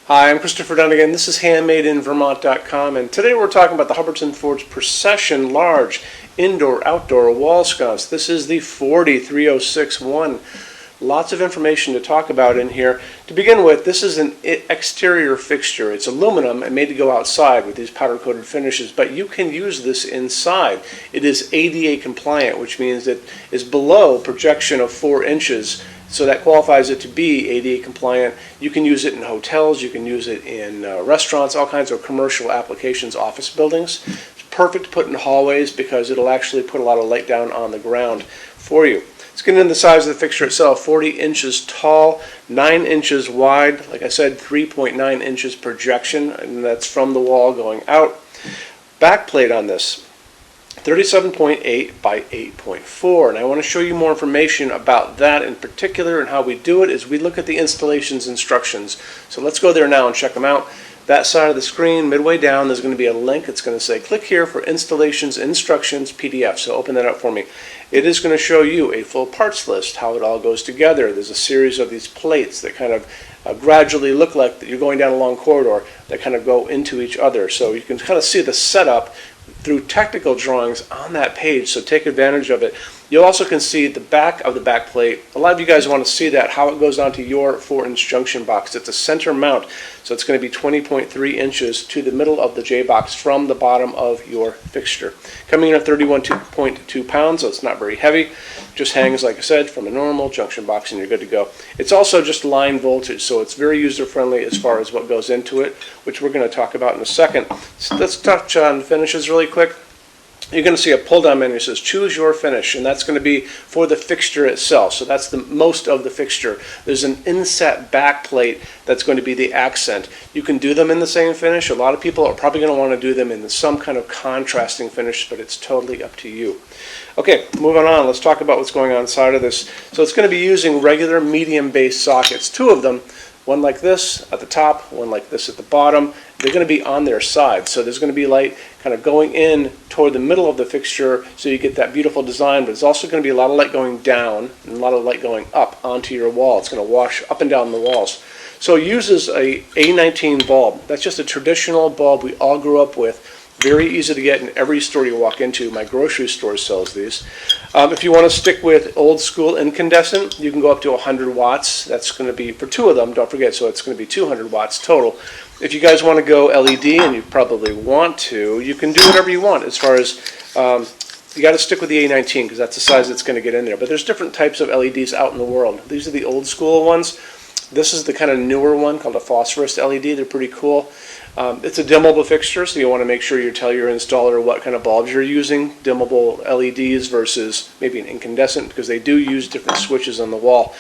Hi, I'm Christopher Dunnigan. This is HandmadeInVermont.com, and today we're talking about the Hubbardton Ford's Procession large indoor-outdoor wall sconce. This is the 40306-1. Lots of information to talk about in here. To begin with, this is an exterior fixture. It's aluminum and made to go outside with these powder-coated finishes, but you can use this inside. It is ADA compliant, which means it is below projection of 4 inches. So that qualifies it to be ADA compliant. You can use it in hotels, you can use it in restaurants, all kinds of commercial applications, office buildings. It's perfect to put in hallways because it'll actually put a lot of light down on the ground for you. Let's get into the size of the fixture itself. 40 inches tall, 9 inches wide. Like I said, 3.9 inches projection, and that's from the wall going out. Back plate on this. 37.8 by 8.4, and I want to show you more information about that in particular, and how we do it is we look at the installations instructions. So let's go there now and check them out. That side of the screen, midway down, there's going to be a link. It's going to say click here for installations instructions PDF. So open that up for me. It is going to show you a full parts list, how it all goes together. There's a series of these plates that kind of gradually look like that you're going down a long corridor that kind of go into each other. So you can kind of see the setup through technical drawings on that page, so take advantage of it. You also can see the back of the back plate. A lot of you guys want to see that, how it goes onto your 4-inch junction box. It's a center mount, so it's going to be 20.3 inches to the middle of the J-box from the bottom of your fixture. Coming in at 31.2 pounds, so it's not very heavy. Just hangs, like I said, from a normal junction box and you're good to go. It's also just line voltage, so it's very user-friendly as far as what goes into it, which we're going to talk about in a second. So let's touch on finishes really quick. You're going to see a pull-down menu that says choose your finish, and that's going to be for the fixture itself. So that's the most of the fixture. There's an inset back plate that's going to be the accent. You can do them in the same finish. A lot of people are probably going to want to do them in some kind of contrasting finish, but it's totally up to you. Okay, moving on. Let's talk about what's going on inside of this. So it's going to be using regular medium base sockets, 2 of them. One like this at the top, one like this at the bottom. They're going to be on their side, so there's going to be light kind of going in toward the middle of the fixture so you get that beautiful design, but it's also going to be a lot of light going down and a lot of light going up onto your wall. It's going to wash up and down the walls. So it uses a A19 bulb. That's just a traditional bulb we all grew up with. Very easy to get in every store you walk into. My grocery store sells these. If you want to stick with old school incandescent, you can go up to 100 watts. That's going to be for 2 of them, don't forget, so it's going to be 200 watts total. If you guys want to go LED, and you probably want to, you can do whatever you want as far as, you got to stick with the A19 because that's the size that's going to get in there. But there's different types of LEDs out in the world. These are the old school ones. This is the kind of newer one called a phosphorus LED. They're pretty cool. It's a dimmable fixture, so you want to make sure you tell your installer what kind of bulbs you're using. Dimmable LEDs versus maybe an incandescent, because they do use different switches on the wall.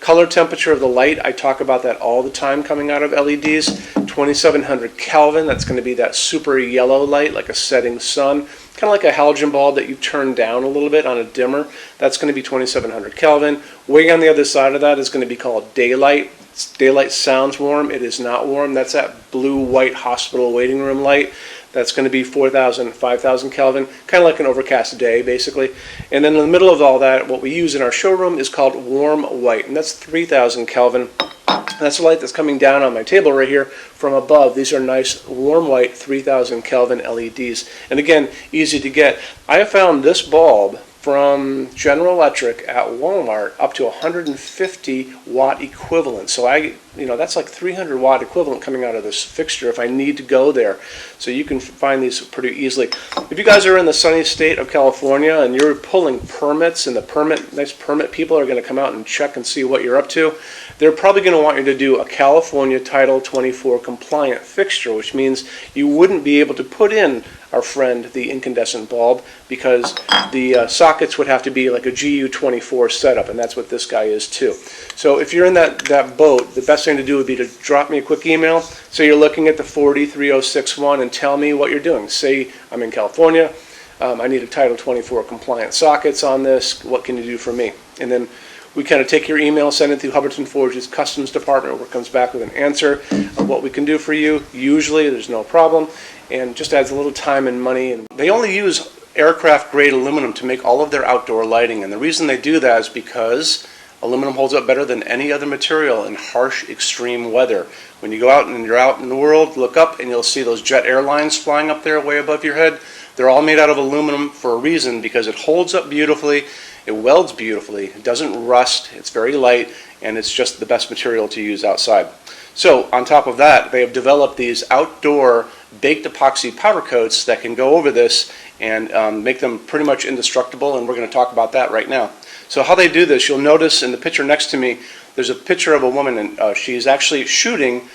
Color temperature of the light, I talk about that all the time coming out of LEDs. 2700 Kelvin, that's going to be that super yellow light like a setting sun. Kind of like a halogen bulb that you turn down a little bit on a dimmer. That's going to be 2700 Kelvin. Way on the other side of that is going to be called daylight. Daylight sounds warm. It is not warm. That's that blue-white hospital waiting room light. That's going to be 4,000, 5,000 Kelvin, kind of like an overcast day, basically. And then in the middle of all that, what we use in our showroom is called warm white, and that's 3,000 Kelvin. That's the light that's coming down on my table right here from above. These are nice warm white 3,000 Kelvin LEDs. And again, easy to get. I have found this bulb from General Electric at Walmart up to 150 watt equivalent. So that's like 300 watt equivalent coming out of this fixture if I need to go there. So you can find these pretty easily. If you guys are in the sunny state of California and you're pulling permits, and the nice permit people are going to come out and check and see what you're up to, they're probably going to want you to do a California Title 24 compliant fixture, which means you wouldn't be able to put in, our friend, the incandescent bulb, because the sockets would have to be like a GU24 setup, and that's what this guy is too. So if you're in that boat, the best thing to do would be to drop me a quick email. So you're looking at the 40306-1 and tell me what you're doing. Say I'm in California, I need a Title 24 compliant sockets on this, what can you do for me? And then we kind of take your email, send it through Hubbardton Forge's customs department, where it comes back with an answer of what we can do for you. Usually there's no problem, and just adds a little time and money. And they only use aircraft grade aluminum to make all of their outdoor lighting, and the reason they do that is because Aluminum holds up better than any other material in harsh, extreme weather. When you go out and you're out in the world, look up and you'll see those jet airlines flying up there way above your head. They're all made out of aluminum for a reason, because it holds up beautifully, it welds beautifully, it doesn't rust, it's very light, and it's just the best material to use outside. So on top of that, they have developed these outdoor baked epoxy powder coats that can go over this and make them pretty much indestructible, and we're going to talk about that right now. So how they do this, you'll notice in the picture next to me, there's a picture of a woman, and she's actually shooting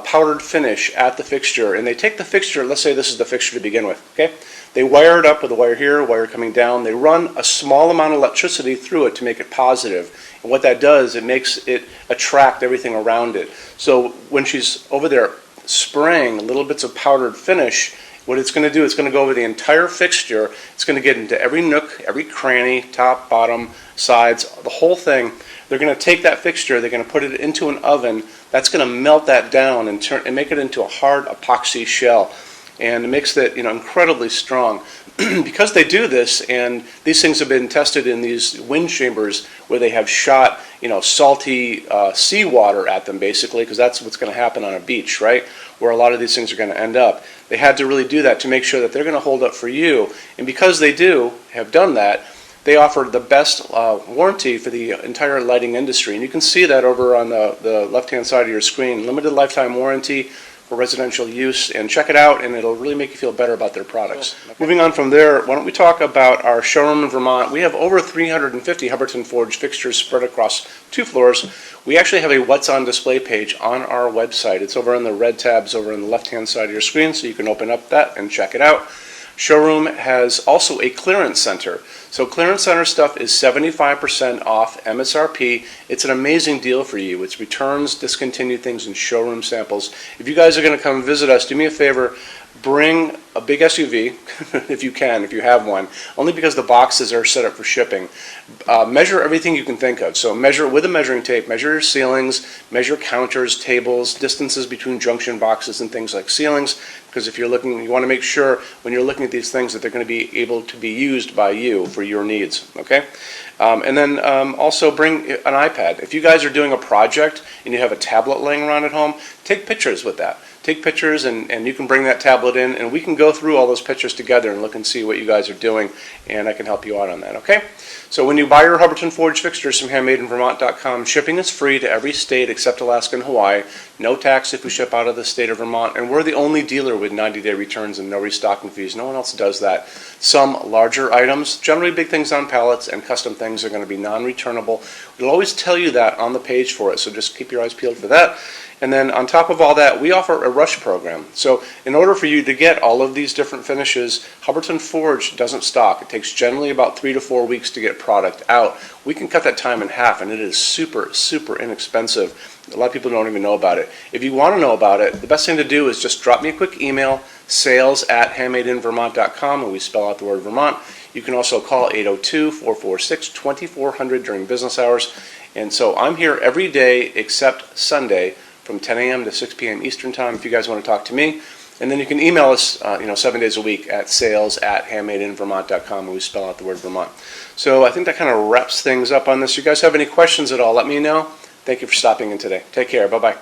powdered finish at the fixture. And they take the fixture, let's say this is the fixture to begin with, okay? They wire it up with a wire here, a wire coming down. They run a small amount of electricity through it to make it positive. And what that does, it makes it attract everything around it. So when she's over there spraying little bits of powdered finish, what it's going to do, it's going to go over the entire fixture. It's going to get into every nook, every cranny, top, bottom, sides, the whole thing. They're going to take that fixture, they're going to put it into an oven. That's going to melt that down and make it into a hard epoxy shell. And it makes it, incredibly strong. Because they do this, and these things have been tested in these wind chambers where they have shot, salty seawater at them, basically, because that's what's going to happen on a beach, right? Where a lot of these things are going to end up. They had to really do that to make sure that they're going to hold up for you. And because they have done that, they offer the best warranty for the entire lighting industry. And you can see that over on the left-hand side of your screen. Limited lifetime warranty for residential use, and check it out, and it'll really make you feel better about their products. Okay. Moving on from there, why don't we talk about our showroom in Vermont. We have over 350 Hubbardton Forge fixtures spread across 2 floors. We actually have a What's on Display page on our website. It's over on the red tabs over on the left-hand side of your screen, so you can open up that and check it out. Showroom has also a clearance center. So clearance center stuff is 75% off MSRP. It's an amazing deal for you. It's returns, discontinued things, and showroom samples. If you guys are going to come visit us, do me a favor, bring a big SUV, if you can, if you have one, only because the boxes are set up for shipping. Measure everything you can think of. So measure with a measuring tape, measure your ceilings, measure counters, tables, distances between junction boxes and things like ceilings, because if you're looking, you want to make sure when you're looking at these things that they're going to be able to be used by you for your needs, okay? And then also bring an iPad. If you guys are doing a project and you have a tablet laying around at home, take pictures with that. Take pictures, and you can bring that tablet in, and we can go through all those pictures together and look and see what you guys are doing, and I can help you out on that, okay? So when you buy your Hubbardton Forge fixtures from HandmadeInVermont.com, shipping is free to every state except Alaska and Hawaii. No tax if we ship out of the state of Vermont, and we're the only dealer with 90-day returns and no restocking fees. No one else does that. Some larger items, generally big things on pallets and custom things, are going to be non-returnable. We'll always tell you that on the page for it, so just keep your eyes peeled for that. And then on top of all that, we offer a rush program. So in order for you to get all of these different finishes, Hubbardton Forge doesn't stock. It takes generally about 3 to 4 weeks to get product out. We can cut that time in half, and it is super, super inexpensive. A lot of people don't even know about it. If you want to know about it, the best thing to do is just drop me a quick email, sales@HandmadeInVermont.com, and we spell out the word Vermont. You can also call 802-446-2400 during business hours. And so I'm here every day except Sunday, from 10 a.m. to 6 p.m. Eastern Time if you guys want to talk to me. And then you can email us 7 days a week at sales@HandmadeInVermont.com, and we spell out the word Vermont. So I think that kind of wraps things up on this. You guys have any questions at all, let me know. Thank you for stopping in today. Take care. Bye-bye.